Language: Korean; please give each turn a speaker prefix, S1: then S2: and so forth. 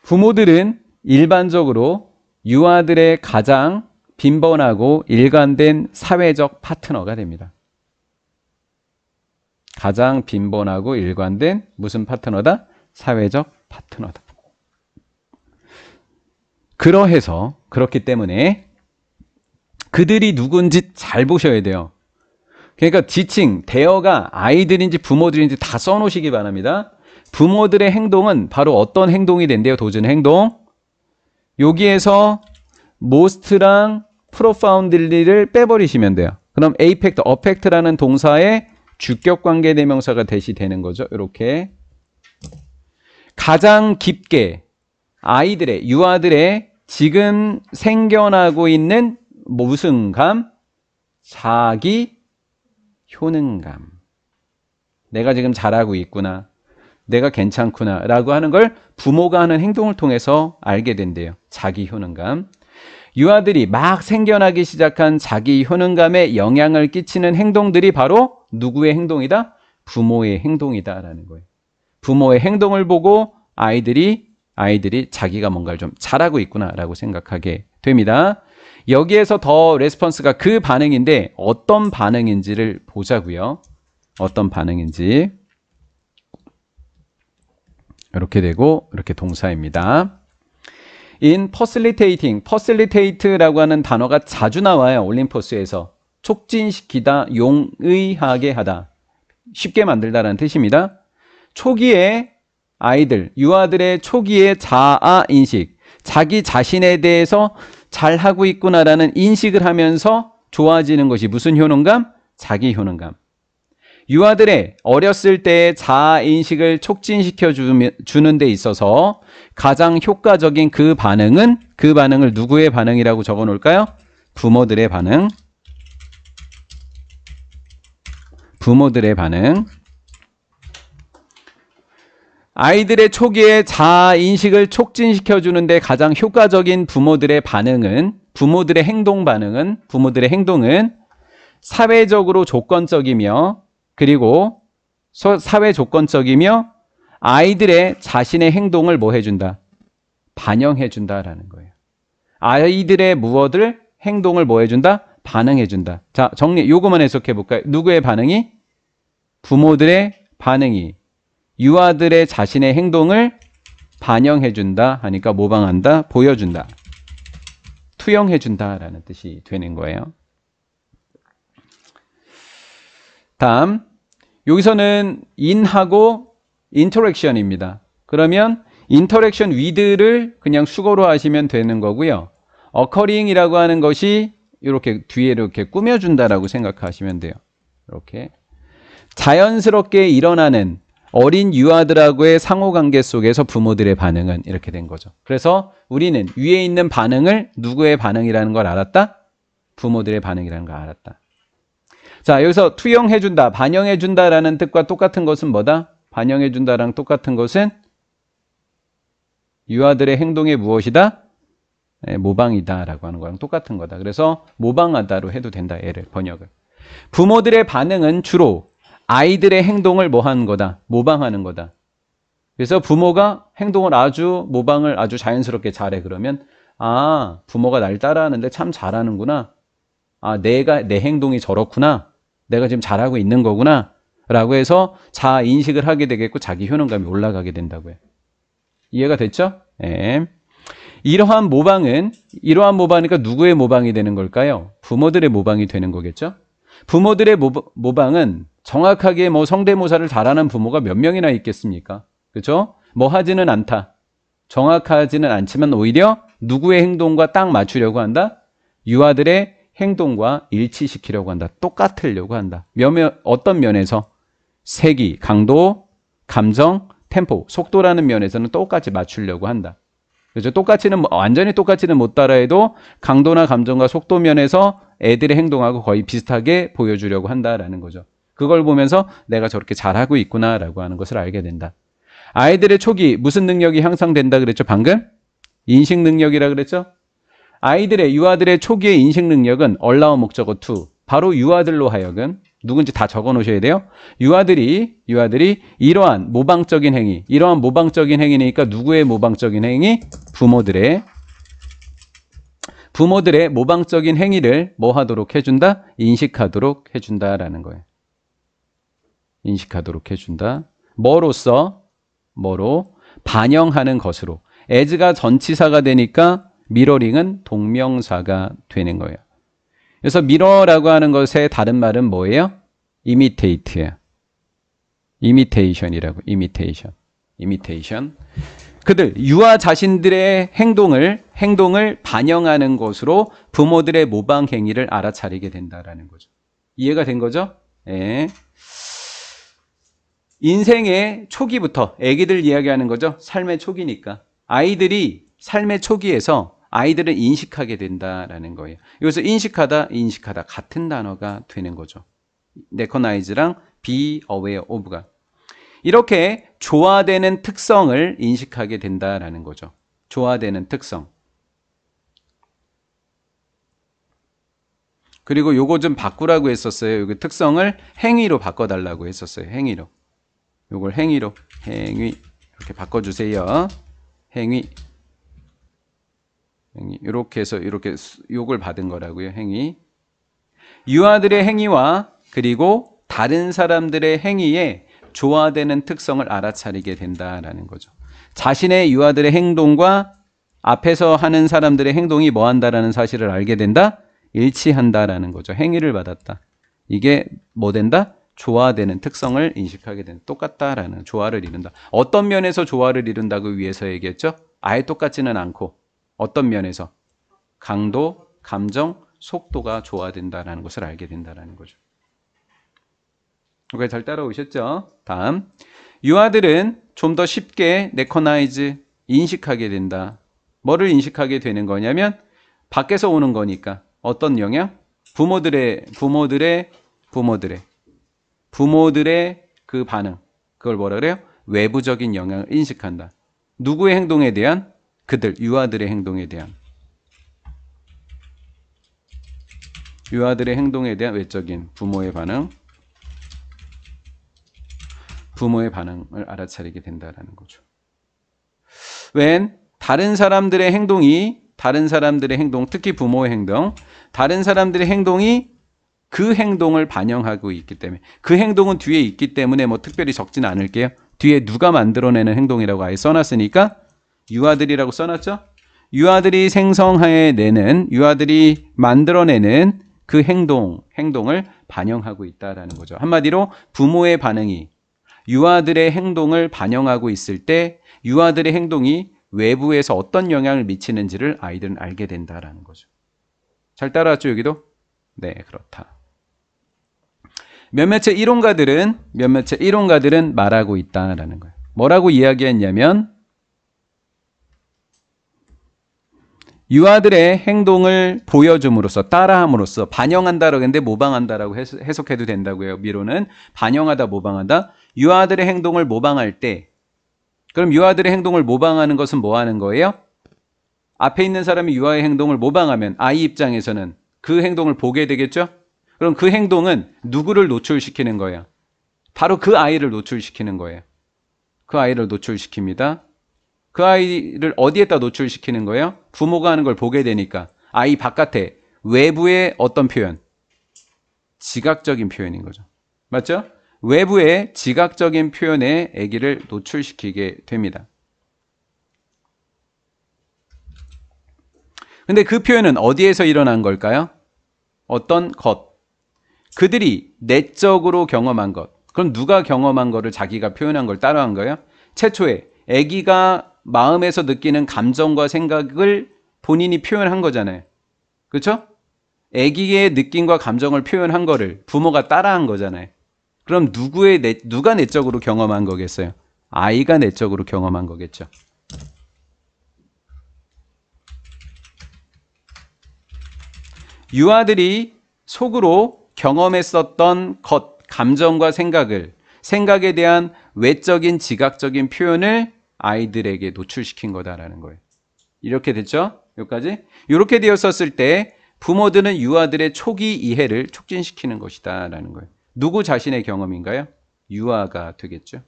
S1: 부모들은 일반적으로 유아들의 가장 빈번하고 일관된 사회적 파트너가 됩니다. 가장 빈번하고 일관된 무슨 파트너다? 사회적 파트너다. 그러해서 그렇기 때문에 그들이 누군지 잘 보셔야 돼요. 그러니까 지칭, 대어가 아이들인지 부모들인지 다 써놓으시기 바랍니다. 부모들의 행동은 바로 어떤 행동이 된대요? 도전 행동. 여기에서 most랑 profoundly를 빼버리시면 돼요. 그럼 affect, affect라는 동사의 주격관계 대명사가 대시되는 거죠. 이렇게 가장 깊게 아이들의, 유아들의 지금 생겨나고 있는 무슨 감? 자기 효능감. 내가 지금 잘하고 있구나. 내가 괜찮구나 라고 하는 걸 부모가 하는 행동을 통해서 알게 된대요. 자기 효능감. 유아들이 막 생겨나기 시작한 자기 효능감에 영향을 끼치는 행동들이 바로 누구의 행동이다? 부모의 행동이다라는 거예요. 부모의 행동을 보고 아이들이 자기가 뭔가를 좀 잘하고 있구나라고 생각하게 됩니다. 여기에서 더 레스폰스가 그 반응인데 어떤 반응인지를 보자고요. 어떤 반응인지. 이렇게 되고 이렇게 동사입니다. In facilitating, facilitate라고 하는 단어가 자주 나와요. 올림포스에서. 촉진시키다, 용의하게 하다. 쉽게 만들다라는 뜻입니다. 초기에 아이들, 유아들의 초기의 자아인식, 자기 자신에 대해서 잘하고 있구나라는 인식을 하면서 좋아지는 것이 무슨 효능감? 자기 효능감. 유아들의 어렸을 때의 자아인식을 촉진시켜 주는 데 있어서 가장 효과적인 그 반응을 누구의 반응이라고 적어 놓을까요? 부모들의 반응. 부모들의 반응. 아이들의 초기에 자아인식을 촉진시켜 주는데 가장 효과적인 부모들의 행동은 사회적으로 조건적이며 그리고 사회 조건적이며 아이들의 자신의 행동을 뭐 해준다? 반영해준다라는 거예요. 아이들의 행동을 뭐 해준다? 반응해준다. 자, 요거만 해석해 볼까요? 누구의 반응이? 부모들의 반응이 유아들의 자신의 행동을 반영해준다 하니까 모방한다, 보여준다, 투영해준다라는 뜻이 되는 거예요. 다음, 여기서는 in하고 interaction입니다. 그러면 interaction with를 그냥 수거로 하시면 되는 거고요. occurring이라고 하는 것이 이렇게 뒤에 이렇게 꾸며준다라고 생각하시면 돼요. 이렇게 자연스럽게 일어나는 어린 유아들하고의 상호관계 속에서 부모들의 반응은 이렇게 된 거죠. 그래서 우리는 위에 있는 반응을 누구의 반응이라는 걸 알았다? 부모들의 반응이라는 걸 알았다. 자, 여기서 투영해준다, 반영해준다라는 뜻과 똑같은 것은 뭐다? 반영해준다랑 똑같은 것은 유아들의 행동이 무엇이다? 모방이다라고 하는 거랑 똑같은 거다. 그래서 모방하다로 해도 된다, 얘를 번역을. 부모들의 반응은 주로 아이들의 행동을 뭐 하는 거다? 모방하는 거다. 그래서 부모가 행동을 모방을 아주 자연스럽게 잘해. 그러면 부모가 날 따라하는데 참 잘하는구나. 내 행동이 저렇구나. 내가 지금 잘하고 있는 거구나. 라고 해서 자인식을 하게 되겠고 자기 효능감이 올라가게 된다고요. 이해가 됐죠? 네. 이러한 모방이니까 누구의 모방이 되는 걸까요? 부모들의 모방이 되는 거겠죠? 부모들의 모방은 정확하게 성대모사를 잘하는 부모가 몇 명이나 있겠습니까? 그렇죠? 하지는 않다. 정확하지는 않지만 오히려 누구의 행동과 딱 맞추려고 한다? 유아들의 행동과 일치시키려고 한다. 똑같으려고 한다. 어떤 면에서? 세기, 강도, 감정, 템포, 속도라는 면에서는 똑같이 맞추려고 한다. 그렇죠? 완전히 똑같이는 못 따라해도 강도나 감정과 속도 면에서 애들의 행동하고 거의 비슷하게 보여주려고 한다라는 거죠. 그걸 보면서 내가 저렇게 잘하고 있구나라고 하는 것을 알게 된다. 아이들의 초기 무슨 능력이 향상된다 그랬죠? 방금? 인식 능력이라 그랬죠? 유아들의 초기의 인식 능력은 allow 목적어 to 바로 유아들로 하여금 누군지 다 적어 놓으셔야 돼요. 유아들이 이러한 모방적인 행위니까 누구의 모방적인 행위? 부모들의 모방적인 행위를 뭐 하도록 해준다? 인식하도록 해준다라는 거예요. 인식하도록 해준다. 뭐로? 반영하는 것으로. as가 전치사가 되니까 미러링은 동명사가 되는 거예요. 그래서 미러라고 하는 것의 다른 말은 뭐예요? imitate예요. imitation이라고. imitation. 그들 유아 자신들의 행동을 반영하는 것으로 부모들의 모방 행위를 알아차리게 된다라는 거죠. 이해가 된 거죠? 네. 인생의 초기부터 아기들 이야기하는 거죠. 삶의 초기니까. 아이들이 삶의 초기에서 아이들을 인식하게 된다라는 거예요. 여기서 인식하다 같은 단어가 되는 거죠. recognize랑 be aware of가. 이렇게 조화되는 특성을 인식하게 된다라는 거죠. 조화되는 특성. 그리고 요거 좀 바꾸라고 했었어요. 여기 특성을 행위로 바꿔달라고 했었어요. 행위로. 요걸 행위 이렇게 바꿔주세요. 행위 이렇게 해서 이렇게 욕을 받은 거라고요. 행위. 유아들의 행위와 그리고 다른 사람들의 행위에 조화되는 특성을 알아차리게 된다라는 거죠. 자신의 유아들의 행동과 앞에서 하는 사람들의 행동이 뭐 한다라는 사실을 알게 된다? 일치한다라는 거죠. 행위를 받았다. 이게 뭐 된다? 조화되는 특성을 인식하게 된다. 똑같다라는 조화를 이룬다. 어떤 면에서 조화를 이룬다고 위해서 얘기했죠? 아예 똑같지는 않고 어떤 면에서? 강도, 감정, 속도가 조화된다라는 것을 알게 된다라는 거죠. 오케이, 잘 따라오셨죠? 다음. 유아들은 좀 더 쉽게 recognize, 인식하게 된다. 뭐를 인식하게 되는 거냐면 밖에서 오는 거니까 어떤 영향? 부모들의 그 반응. 그걸 뭐라 그래요? 외부적인 영향을 인식한다. 누구의 행동에 대한? 그들, 유아들의 행동에 대한. 유아들의 행동에 대한 외적인 부모의 반응을 알아차리게 된다는 거죠. 다른 사람들의 행동, 특히 부모의 행동, 다른 사람들의 행동이 그 행동을 반영하고 있기 때문에 그 행동은 뒤에 있기 때문에 뭐 특별히 적지는 않을게요. 뒤에 누가 만들어내는 행동이라고 아예 써놨으니까 유아들이라고 써놨죠? 유아들이 유아들이 만들어내는 그 행동을 반영하고 있다라는 거죠. 한마디로 부모의 반응이 유아들의 행동을 반영하고 있을 때 유아들의 행동이 외부에서 어떤 영향을 미치는지를 아이들은 알게 된다라는 거죠. 잘 따라왔죠, 여기도? 네, 그렇다. 몇몇의 이론가들은 말하고 있다라는 거예요. 뭐라고 이야기했냐면 유아들의 행동을 보여줌으로써 따라함으로써 반영한다라고 했는데 모방한다라고 해석해도 된다고요. 미로는 반영하다, 모방하다. 유아들의 행동을 모방할 때 그럼 유아들의 행동을 모방하는 것은 뭐 하는 거예요? 앞에 있는 사람이 유아의 행동을 모방하면 아이 입장에서는 그 행동을 보게 되겠죠? 그럼 그 행동은 누구를 노출시키는 거예요? 바로 그 아이를 노출시키는 거예요. 그 아이를 노출시킵니다. 그 아이를 어디에다 노출시키는 거예요? 부모가 하는 걸 보게 되니까 아이 바깥에 외부의 어떤 표현? 지각적인 표현인 거죠. 맞죠? 외부의 지각적인 표현에 아기를 노출시키게 됩니다. 근데 그 표현은 어디에서 일어난 걸까요? 어떤 것. 그들이 내적으로 경험한 것. 그럼 누가 경험한 거를 자기가 표현한 걸 따라한 거예요? 최초에 아기가 마음에서 느끼는 감정과 생각을 본인이 표현한 거잖아요. 그렇죠? 아기의 느낌과 감정을 표현한 거를 부모가 따라한 거잖아요. 그럼 누가 내적으로 경험한 거겠어요? 아이가 내적으로 경험한 거겠죠. 유아들이 속으로 경험했었던 것, 감정과 생각에 대한 외적인 지각적인 표현을 아이들에게 노출시킨 거다라는 거예요. 이렇게 됐죠? 여기까지? 이렇게 되었었을 때 부모들은 유아들의 초기 이해를 촉진시키는 것이다 라는 거예요. 누구 자신의 경험인가요? 유아가 되겠죠.